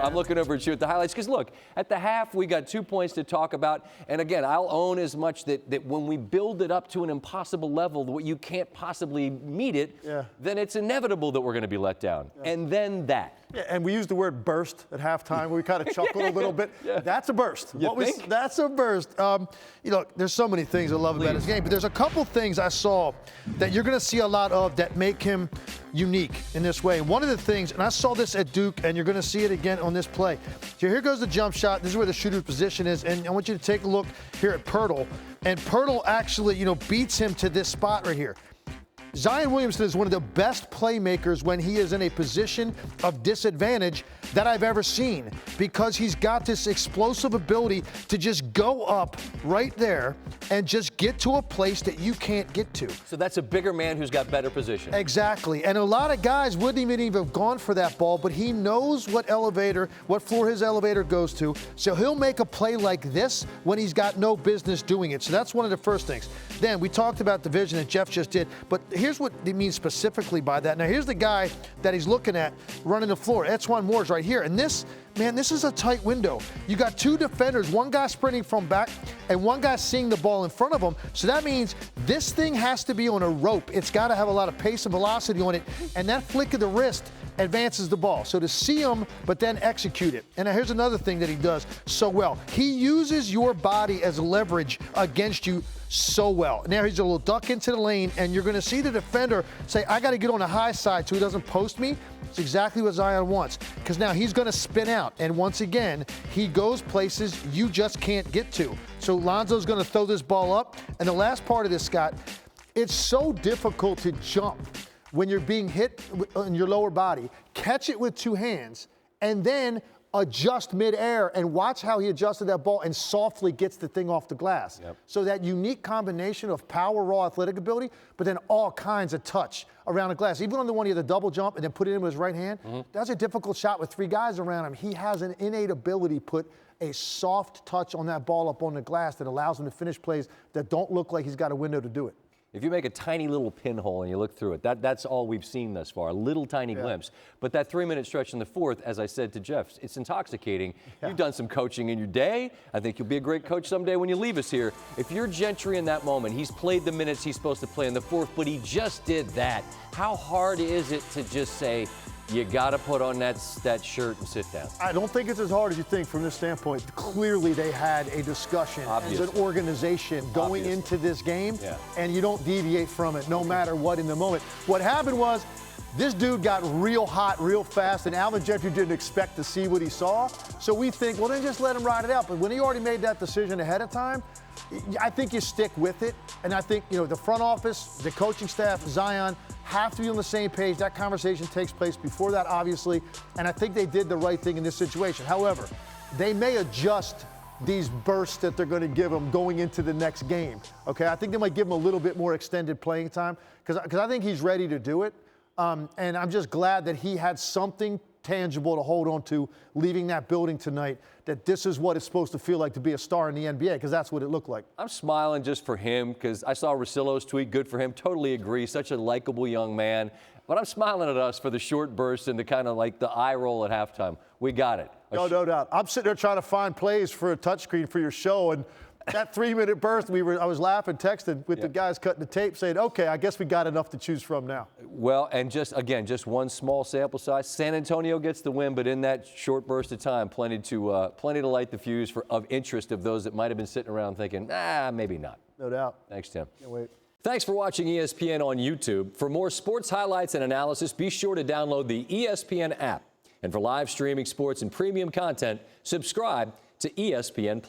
I'm looking over at you at the highlights because, look, at the half, we got 2 points to talk about. And, again, I'll own as much that when we build it up to an impossible level, what you can't possibly meet it, then it's inevitable that we're going to be let down. And then that. Yeah, and we used the word burst at halftime. We kind of chuckled a little bit. That's a burst. That's a burst. You know, there's so many things I love about his game, but there's a couple things I saw that you're going to see a lot of that make him unique in this way. And one of the things, and I saw this at Duke, and you're going to see it again on this play. So here goes the jump shot. This is where the shooter's position is, and I want you to take a look here at Pirtle. And Pirtle actually, you know, beats him to this spot right here. Zion Williamson is one of the best playmakers when he is in a position of disadvantage that I've ever seen, because he's got this explosive ability to just go up right there and just get to a place that you can't get to. So that's a bigger man who's got better position. Exactly. And a lot of guys wouldn't even have gone for that ball, but he knows what floor his elevator goes to. So he'll make a play like this when he's got no business doing it. So that's one of the first things. Then we talked about the vision that Jeff just did, but here's what he means specifically by that. Now, here's the guy that he's looking at running the floor. Etuan Moore's right here. And this, man, this is a tight window. You got two defenders, one guy sprinting from back and one guy seeing the ball in front of him. So that means this thing has to be on a rope. It's got to have a lot of pace and velocity on it. And that flick of the wrist advances the ball. So to see him, but then execute it. And now here's another thing that he does so well. He uses your body as leverage against you so well. Now he's a little duck into the lane, and you're going to see the defender say, I got to get on the high side so he doesn't post me. It's exactly what Zion wants, because now he's going to spin out. And once again, he goes places you just can't get to. So Lonzo's going to throw this ball up. And the last part of this, Scott, it's so difficult to jump when you're being hit in your lower body, catch it with two hands, and then adjust midair, and watch how he adjusted that ball and softly gets the thing off the glass. So that unique combination of power, raw athletic ability, but then all kinds of touch around the glass. Even on the one he had the double jump and then put it in with his right hand, that's a difficult shot with three guys around him. He has an innate ability to put a soft touch on that ball up on the glass that allows him to finish plays that don't look like he's got a window to do it. If you make a tiny little pinhole and you look through it, that's all we've seen thus far, a little tiny glimpse. But that 3-minute stretch in the fourth, as I said to Jeff, it's intoxicating. You've done some coaching in your day. I think you'll be a great coach someday when you leave us here. If you're Gentry in that moment, he's played the minutes he's supposed to play in the fourth, but he just did that. How hard is it to just say, you got to put on that shirt and sit down? I don't think it's as hard as you think from this standpoint. Clearly, they had a discussion as an organization going into this game, and you don't deviate from it no matter what in the moment. What happened was this dude got real hot real fast, and Alvin Gentry didn't expect to see what he saw. So we think, well, then just let him ride it out. But when he already made that decision ahead of time, I think you stick with it. And I think, you know, the front office, the coaching staff, Zion, have to be on the same page. That conversation takes place before that, obviously. And I think they did the right thing in this situation. However, they may adjust these bursts that they're going to give him going into the next game. Okay, I think they might give him a little bit more extended playing time because I think he's ready to do it. And I'm just glad that he had something tangible to hold on to leaving that building tonight, that this is what it's supposed to feel like to be a star in the NBA, because that's what it looked like. I'm smiling just for him because I saw Russillo's tweet. Good for him. Totally agree. Such a likable young man. But I'm smiling at us for the short bursts and the kind of like the eye roll at halftime. We got it. No doubt. I'm sitting there trying to find plays for a touchscreen for your show, and that 3-minute burst, I was laughing, texting with the guys cutting the tape saying, okay, I guess we got enough to choose from now. Well, and just one small sample size. San Antonio gets the win, but in that short burst of time, plenty to light the fuse of interest of those that might have been sitting around thinking, maybe not. No doubt. Thanks, Tim. Can't wait. Thanks for watching ESPN on YouTube. For more sports highlights and analysis, be sure to download the ESPN app. And for live streaming sports and premium content, subscribe to ESPN+.